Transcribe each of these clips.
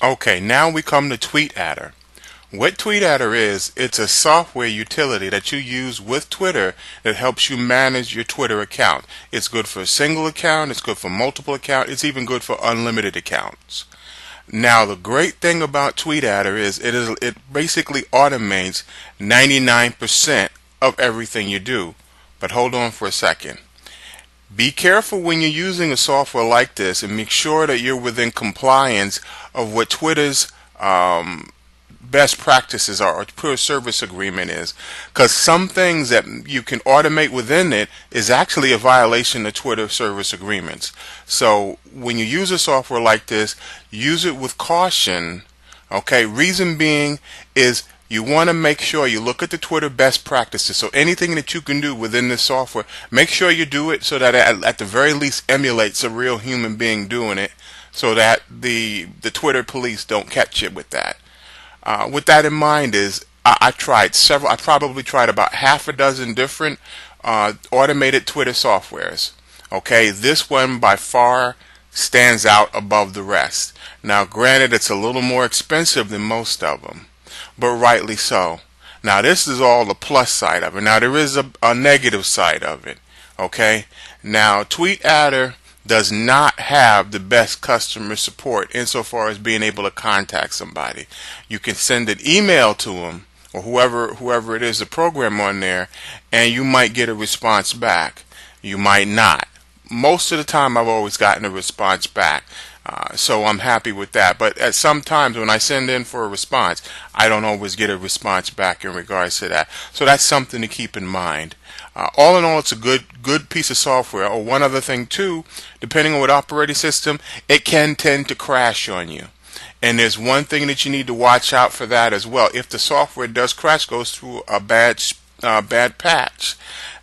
Okay, now we come to TweetAdder. What TweetAdder is, it's a software utility that you use with Twitter that helps you manage your Twitter account. It's good for a single account, it's good for multiple accounts, it's even good for unlimited accounts. Now, the great thing about TweetAdder is it basically automates 99% of everything you do. But hold on for a second. Be careful when you're using a software like this and make sure that you're within compliance of what Twitter's best practices are, or Twitter service agreement is, because some things that you can automate within it is actually a violation of Twitter service agreements. So when you use a software like this, use it with caution. Okay, reason being is you want to make sure you look at the Twitter best practices. So anything that you can do within this software, make sure you do it so that it at the very least emulates a real human being doing it, so that the Twitter police don't catch you with that. With that in mind, I tried several. I probably tried about half a dozen different automated Twitter softwares. Okay, this one by far stands out above the rest. Now, granted, it's a little more expensive than most of them, but rightly so. Now, this is all the plus side of it. Now, there is a negative side of it. Okay, now TweetAdder does not have the best customer support insofar as being able to contact somebody. You can send an email to them, or whoever it is, the program on there, and you might get a response back. You might not. Most of the time I've always gotten a response back. So I'm happy with that. But at some times when I send in for a response, I don't always get a response back in regards to that. So that's something to keep in mind. All in all, it's a good piece of software. Oh, one other thing too, depending on what operating system, it can tend to crash on you. And there's one thing that you need to watch out for that as well. If the software does crash, goes through a bad patch,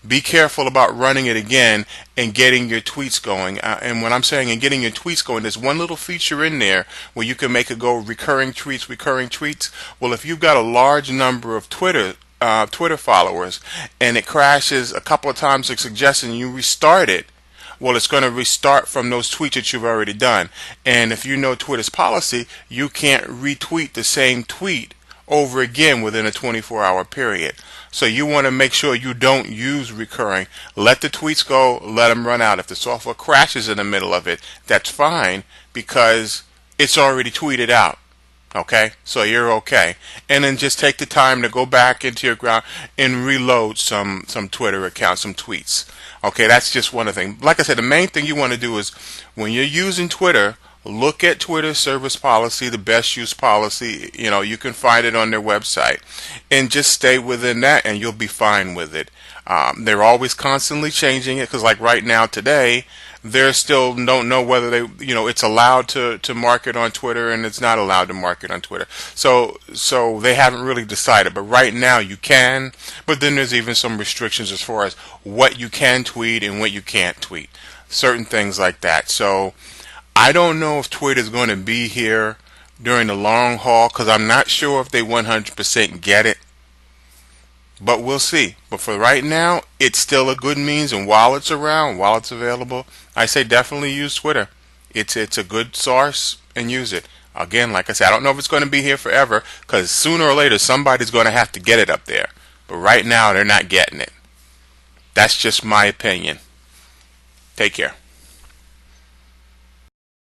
be careful about running it again and getting your tweets going. And when I'm saying and getting your tweets going, there's one little feature in there where you can make it go recurring tweets. Well, if you've got a large number of Twitter followers and it crashes a couple of times, like suggesting you restart it, well, it's going to restart from those tweets that you've already done. And if you know Twitter's policy, you can't retweet the same tweet over again within a 24-hour period. So you want to make sure you don't use recurring. Let the tweets go, let them run out. If the software crashes in the middle of it, that's fine because it's already tweeted out. Okay, so you're okay. And then just take the time to go back into your ground and reload some Twitter accounts, some tweets. Okay, that's just one of the things. Like I said, the main thing you want to do is when you're using Twitter, look at Twitter service policy, the best use policy. You know, you can find it on their website, and just stay within that, and you'll be fine with it. They're always constantly changing it because, like right now today, they still don't know whether it's allowed to market on Twitter and it's not allowed to market on Twitter. So they haven't really decided. But right now you can. But then there's even some restrictions as far as what you can tweet and what you can't tweet. Certain things like that. So I don't know if Twitter is going to be here during the long haul because I'm not sure if they 100% get it. But we'll see. But for right now, it's still a good means, and while it's around, while it's available, I say definitely use Twitter. It's a good source, and use it. Again, like I said, I don't know if it's going to be here forever, because sooner or later somebody's going to have to get it up there. But right now, they're not getting it. That's just my opinion. Take care.